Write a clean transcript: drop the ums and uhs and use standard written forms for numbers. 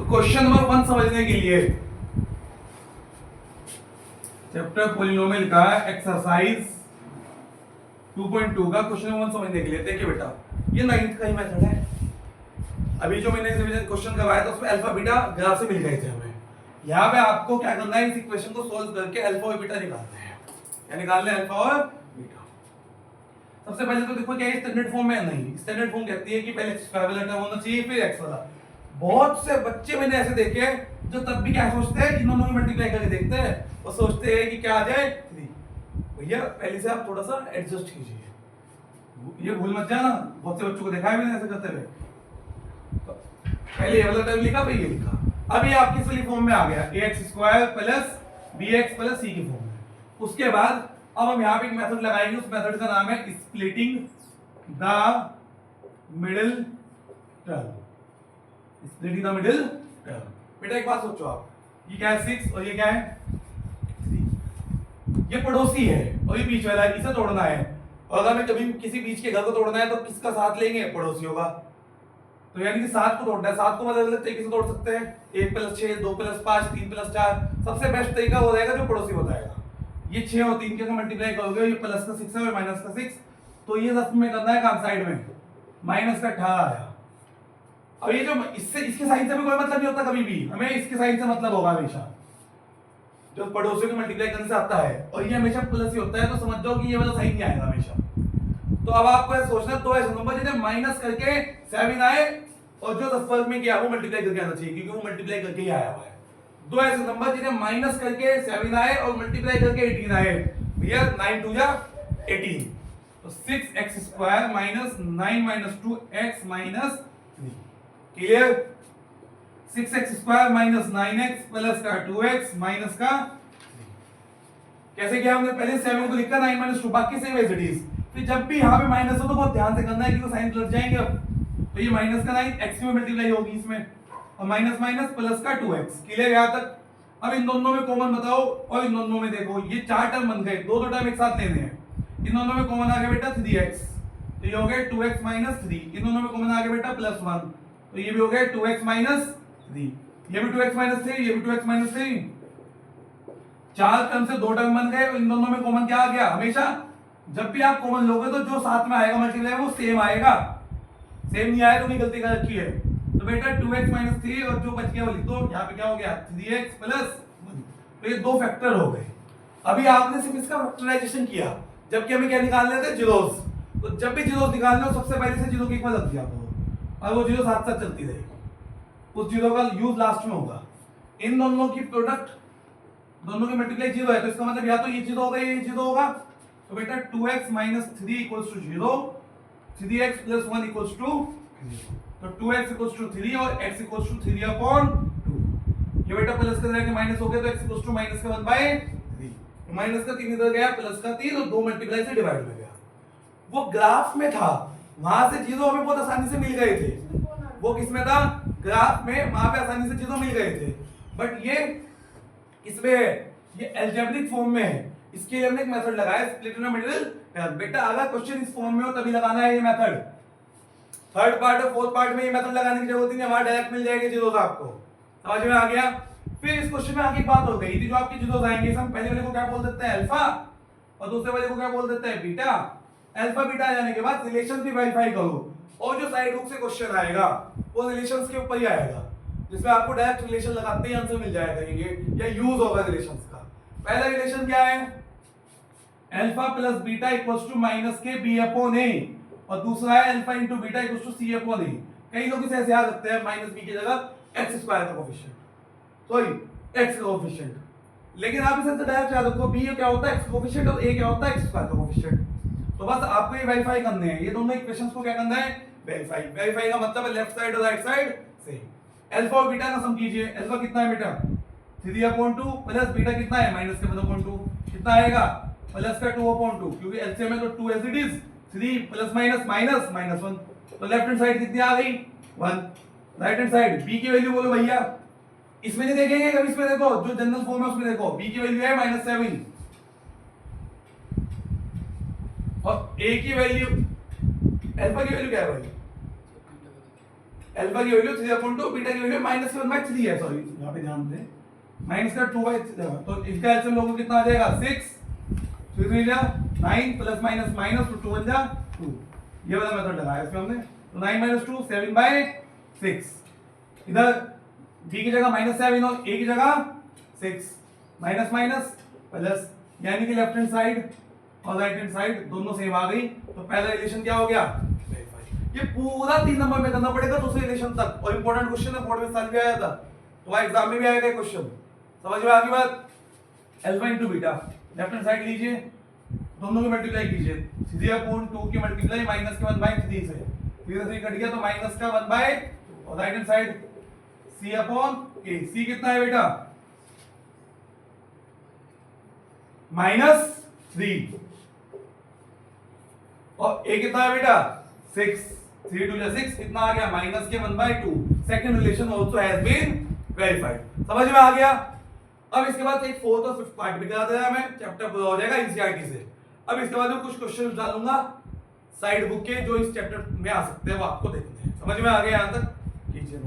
Question number 1 समझने के लिए चैप्टर पॉलिनोमियल का एक्सरसाइज 2.2 का क्वेश्चन नंबर 1 समझने के लिए देखिए बेटा, ये 9th का ही मेथड है। अभी जो मैंने रिवीजन क्वेश्चन करवाया था उसमें अल्फा बीटा ग्राफ से मिल गए थे हमें। यहाँ पे आपको क्या करना है, इस इक्वेशन को सोल्व करके अल्फा और बीटा निकालना है। क्या निकालना है? अल्फा और बीटा। सबसे पहले तो देखो क्या है, स्टैंडर्ड फॉर्म में नहीं, स्टैंडर्ड फॉर्म कहती है कि पहले x वाला टर्म होना चाहिए फिर x वाला। बहुत से बच्चे मैंने ऐसे देखे जो तब भी क्या सोचते हैं, इन दोनों को मल्टीप्लाई करके देखते हैं और सोचते हैं कि क्या आ जाए 3। भैया पहले से आप थोड़ा सा एडजस्ट कीजिए, ये भूल मत जाना। बहुत से बच्चों को देखा है मैंने ऐसे करते हुए। तो पहले ये वाला टर्म लिखा फिर ये लिखा, अभी आपकी इस वाली फॉर्म में आ गया ax² plus bx plus c की फॉर्म में। उसके बाद अब हम यहाँ पे एक मेथड लगाएंगे, उस मेथड का नाम है splitting the middle term. Splitting the middle term. बेटा एक बात सोचो आप, ये क्या है 6 और ये क्या है 3। ये पड़ोसी है और ये बीच वाला है, इसे तोड़ना है। और अगर हमें कभी किसी बीच के घर को तोड़ना है तो किसका साथ लेंगे? पड़ोसी होगा। तो यानी कि 7 को तोड़ना है, 7 को अलग अलग तरीके से तोड़ सकते हैं, 1 + 6, 2 + 5, 3 + 4। सबसे बेस्ट तरीका हो जाएगा जो पड़ोसी बताएगा। ये 6 और 3 के मल्टीप्लाई करोगे, ये प्लस का 6 है और माइनस का 6, तो ये 10 में करना है काम साइड में, माइनस का 18 आया। अब ये जो इससे इसके साइन से भी कोई मतलब नहीं होता कभी भी, हमें इसके साइन से मतलब होगा हमेशा जो पड़ोसियों के मल्टीप्लाई करने से आता है, और ये हमेशा प्लस ही होता है, तो समझ जाओ कि ये वाला साइन नहीं आएगा हमेशा। तो अब आपको ऐसा सोचना, दो ऐसे नंबर जिन्हें माइनस करके 7 आए और जो 10 फर्क में किया वो मल्टीप्लाई करके आना चाहिए, क्योंकि वो मल्टीप्लाई करके ही आया हुआ है। दो ऐसे नंबर जिन्हें माइनस करके 7 आए और मल्टीप्लाई करके 18 आए, भैया 9 2 18, तो 6x² minus 9 - 2x minus 3। Clear? 6x² minus 9x plus का 2x माइनस का 3। कैसे किया हमने? पहले 7 को लिखा 9 - 2, बाकी सेम एज इट इज। फिर जब भी यहाँ पे माइनस हो तो बहुत ध्यान से करना है क्योंकि साइन लग जाएंगे। अब तो ये माइनस का 9 x में मल्टीप्लाई होगी इसमें, और माइनस माइनस प्लस का 2x। क्लियर यहाँ तक? अब इन दोनों में कॉमन बताओ, और इन दोनों में देखो ये 4 टर्म बन गए, दो टर्म एक साथ लेने हैं। इन दोनों में कॉमन आ गया बेटा 3x, तो ये हो गया 2x माइनस 3। इन दोनों में कॉमन आ गया बेटा +1, तो ये भी हो गया 2x माइनस 3। ये भी 2x माइनस 3, ये भी 2x माइनस 3। 4 टर्म से 2 टर्म बन गए, और इन दोनों में कॉमन क्या आ गया? हमेशा जब भी आप कॉमन लोगे तो जो साथ में आएगा मल्टीप्लाई वो सेम आएगा। सेम नहीं आया तो नहीं गलती कर रखी है। तो बेटा 2x माइनस 3 और जो बच गया वो लिख दो। यहाँ पे क्या हो गया? 3x plus 1। तो ये दो फैक्टर हो गए। अभी आपने सिर्फ इसका फैक्टराइजेशन किया, जबकि हमें क्या निकालने थे? जीरोस। तो जब भी जीरोस निकालने हो सबसे पहले से जीरो की इक्वल रख दिया करो, और वो जीरो साथ साथ चलती रहेगी। उस जीरो का यूज लास्ट में होगा। इन दोनों की प्रोडक्ट, दोनों की मल्टीप्लाई जीरो है, तो इसका मतलब या तो ये जीरो होगा या ये जीरो होगा। तो बेटा 2x minus 3 equals to 0, 3x plus 1 equals to 0। तो 2x इक्वल्स टू 3 और x इक्वल्स टू 3/2। ये बेटा प्लस का जाके माइनस हो गया, तो x इक्वल्स टू माइनस का 1/3। तो माइनस का 3 इधर गया, प्लस का 3, और 2 मल्टीप्लाई से डिवाइड हो गया। वो ग्राफ में था, वहां से जीरो हमें बहुत आसानी से मिल गए थे। वो किसमें था? ग्राफ में, वहां पे आसानी से जीरो मिल गए थे। बट ये इसमें ये अलजेब्रिक फॉर्म में है, इसके लिए हमने एक मेथड लगाया स्प्लिटिंग द मिडिल टर्म। बेटा अगर क्वेश्चन इस फॉर्म में हो तभी लगाना है ये मेथड। थर्ड पार्ट और फोर्थ पार्ट में ये मेथड लगाने की जरूरत नहीं है, वहां डायरेक्ट मिल जाएगा जीरोस आपको। समझ में आ गया? फिर इस क्वेश्चन में आगे एक बात हो गई थी, जो आपके जीरोस आएंगे हम पहले वाले को क्या बोल देते हैं? अल्फा, और दूसरे वाले को क्या बोल देते हैं? बीटा। अल्फा बीटा आ जाने के बाद रिलेशन भी वेरीफाई करो, और जो साइड हुक से क्वेश्चन आएगा वो रिलेशंस के ऊपर ही आएगा, जिसमें आपको डायरेक्ट रिलेशन लगाते ही आंसर मिल जाएगा ये, या यूज होगा रिलेशंस का। पहला रिलेशन क्या है? Alpha plus beta equals to minus के b/a, और दूसरा है alpha into beta equals to c/a। कई लोग इसे ऐसे याद रखते हैं, माइनस b की जगह x² का कोफिशिएंट, सॉरी x का कोफिशिएंट। लेकिन आप इसे डायरेक्ट याद रखो, b क्या होता है? x का कोफिशिएंट, और a क्या होता है? x² का कोफिशिएंट। तो बस आपको ये वेरीफाई करने हैं, ये दोनों इक्वेशंस को क्या करना है? वेरीफाई। वेरीफाई का मतलब है लेफ्ट साइड और राइट साइड सेम। अल्फा और बीटा का सम कीजिए। अल्फा कितना है बेटा? 3/2 प्लस बीटा कितना है? माइनस का 1/2। कितना आएगा? प्लस का 2/2, क्योंकि एलसीएम में तो 2 as it is. 3 plus minus minus minus 1, तो लेफ्ट हैंड साइड कितनी आ गई? 1। राइट हैंड साइड b की वैल्यू बोलो भैया। इसमें नहीं देखेंगे कभी, इसमें देखो जो जनरल फॉर्म है उसमें देखो b की वैल्यू है -7, और a की वैल्यू, अल्फा की वैल्यू क्या है भाई? अल्फा की वैल्यू 3/2, बीटा की वैल्यू -1/3 है, सॉरी यहाँ पे ध्यान दें, माइनस का 2/3, तो इसका एलसीएम लोगों को कितना आ जाएगा 6, 3 जा 9 प्लस माइनस माइनस तो 2 जा 2, ये वाला मेथड लगाया इसमें हमने, तो 9 - 2 7/6, इधर b की जगह -7 और a की जगह 6, माइनस माइनस प्लस, यानी कि लेफ्ट हैंड साइड और राइट हैंड साइड दोनों सेम आ गई, तो पहला रिलेशन क्या हो गया वेरीफाई। ये पूरा 3 नंबर में करना पड़ेगा दूसरे रिलेशन तक, और इंपॉर्टेंट क्वेश्चन है, बोर्ड में साल भी आया था, तो एग्जाम में भी आएगा क्वेश्चन, समझ में आ गई बात। Alpha into beta, left hand side लीजिए, दोनों को मल्टीप्लाई कीजिए, सीधे अपॉन 2 की मल्टीप्लाई माइनस के 1/3 से, 3 से 3 कट गया तो माइनस का 1/, और right hand side c upon a, c कितना है बेटा -3, और a कितना है बेटा 6, 3 2 6, कितना आ गया माइनस के 1/2, second relation also has been verified, समझ में आ गया। अब इसके बाद एक फोर्थ और फिफ्थ पार्ट भी करा देना मैं, चैप्टर पूरा हो जाएगा एनसीईआरटी से। अब इसके बाद मैं कुछ क्वेश्चन डालूंगा साइड बुक के जो इस चैप्टर में आ सकते हैं, वो आपको देखने हैं, समझ में आ गया यहाँ तक, कीजिए।